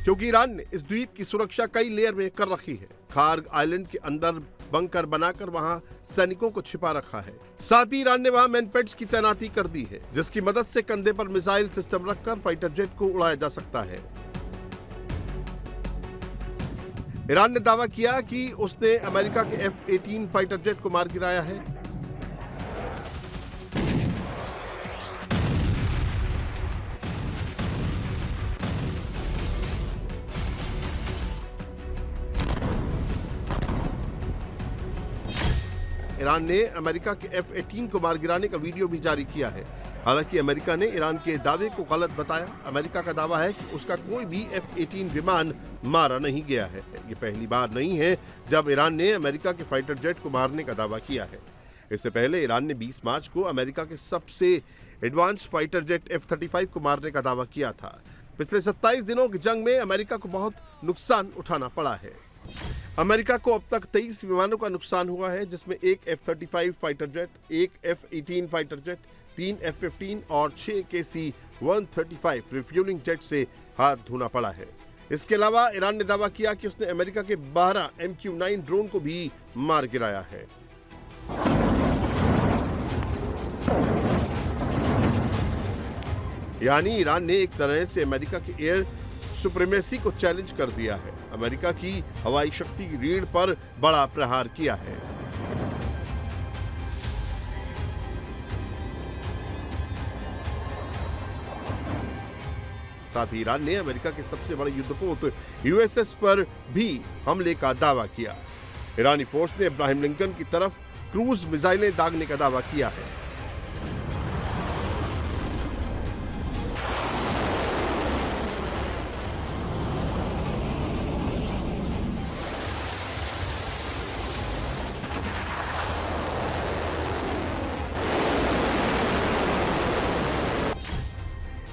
क्योंकि ईरान ने इस द्वीप की सुरक्षा कई लेयर में कर रखी है। खार्ग आइलैंड के अंदर बंकर बनाकर वहां सैनिकों को छिपा रखा है। साथ ही ईरान ने वहां मैनपेट्स की तैनाती कर दी है, जिसकी मदद से कंधे पर मिसाइल सिस्टम रखकर फाइटर जेट को उड़ाया जा सकता है। ईरान ने दावा किया कि उसने अमेरिका के F-18 फाइटर जेट को मार गिराया है। ईरान ने अमेरिका के F-18 को मार गिराने का वीडियो भी जारी किया है। हालांकि अमेरिका ने ईरान के दावे को गलत बताया। अमेरिका का दावा है कि उसका कोई भी F-18 विमान मारा नहीं गया है। ये पहली बार नहीं है जब ईरान ने अमेरिका के फाइटर जेट को मारने का दावा किया है। इससे पहले ईरान ने 20 मार्च को अमेरिका के सबसे एडवांस फाइटर जेट F-35 को मारने का दावा किया था। पिछले 27 दिनों की जंग में अमेरिका को बहुत नुकसान उठाना पड़ा है। अमेरिका को अब तक 23 विमानों का नुकसान हुआ है, जिसमें एक F-35 फाइटर जेट, एक F-18 फाइटर जेट, 3 F-15 और 6 KC-135 रिफ्यूलिंग जेट से हाथ धोना पड़ा है। इसके अलावा ईरान ने दावा किया कि उसने अमेरिका के 12 MQ-9 ड्रोन को भी मार गिराया है। यानी ईरान ने एक तरह से अमेरिका की एयर सुप्रीमेसी को चैलेंज कर दिया है। अमेरिका की हवाई शक्ति की रीढ़ पर बड़ा प्रहार किया है। साथ ही ईरान ने अमेरिका के सबसे बड़े युद्धपोत USS पर भी हमले का दावा किया। ईरानी फोर्स ने इब्राहिम लिंकन की तरफ क्रूज मिसाइलें दागने का दावा किया है।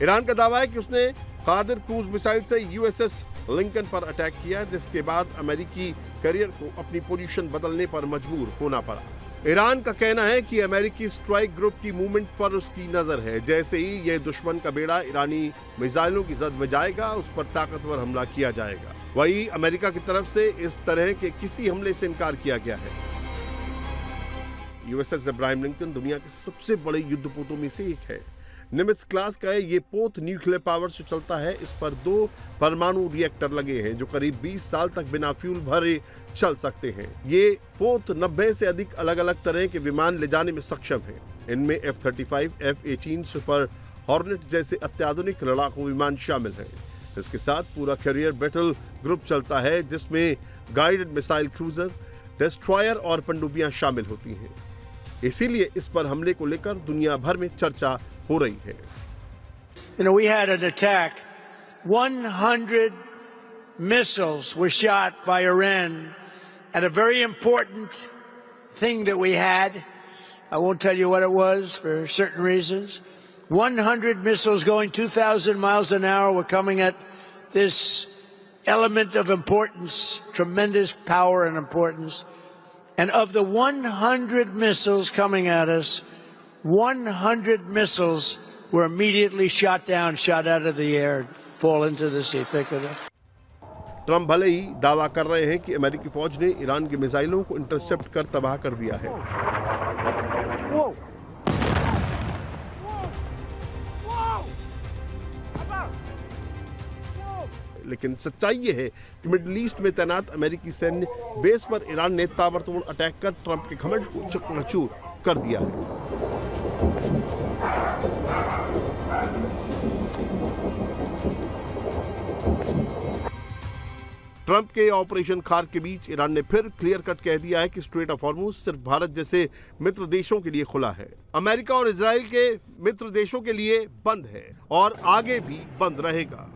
ईरान का दावा है कि उसने कादिर क्रूज मिसाइल से USS लिंकन पर अटैक किया, जिसके बाद अमेरिकी कैरियर को अपनी पोजीशन बदलने पर मजबूर होना पड़ा। ईरान का कहना है कि अमेरिकी स्ट्राइक ग्रुप की मूवमेंट पर उसकी नजर है। जैसे ही यह दुश्मन का बेड़ा ईरानी मिसाइलों की जद में जाएगा, उस पर ताकतवर हमला किया जाएगा। वही अमेरिका की तरफ से इस तरह के किसी हमले से इनकार किया गया है। USS इब्राहिम लिंकन दुनिया के सबसे बड़े युद्धपोतों में से एक है। निमित्ज क्लास का ये पोत न्यूक्लियर पावर से चलता है। इस पर 2 परमाणु रिएक्टर लगे हैं जो करीब 20 साल तक बिना फ्यूल भरे चल सकते हैं। ये पोत 90 से अधिक अलग अलग तरह के विमान ले जाने में सक्षम है। इनमें F-35, F-18 सुपर हॉर्नेट जैसे अत्याधुनिक लड़ाकू विमान शामिल हैं। इसके साथ पूरा कैरियर बैटल ग्रुप चलता है, जिसमें गाइडेड मिसाइल क्रूजर, डिस्ट्रॉयर और पनडुब्बियां शामिल होती हैं। इसीलिए इस पर हमले को लेकर दुनिया भर में चर्चा हो रही है। We had an attack. 100 missiles were shot by Iran at a very important thing that we had. I won't tell you what it was for certain reasons. 100 missiles going 2,000 miles an hour were coming at this element of importance, tremendous power and importance. And of the 100 missiles coming at us, 100 missiles were immediately shot down, shot out of the air, fall into the sea. Think of it. Trump भले ही दावा कर रहे हैं कि अमेरिकी फौज ने Iran की मिसाइलों को इंटरसेप्ट कर तबाह कर दिया है, लेकिन सच्चाई ये है कि मिडिल ईस्ट में तैनात अमेरिकी सैन्य बेस पर ईरान ने ताबड़तोड़ अटैक कर ट्रंप के घमंड को चकनाचूर कर दिया है। ट्रंप के ऑपरेशन खार्ग के बीच ईरान ने फिर क्लियर कट कह दिया है कि स्ट्रेट ऑफ हॉर्मुज सिर्फ भारत जैसे मित्र देशों के लिए खुला है। अमेरिका और इजराइल के मित्र देशों के लिए बंद है और आगे भी बंद रहेगा।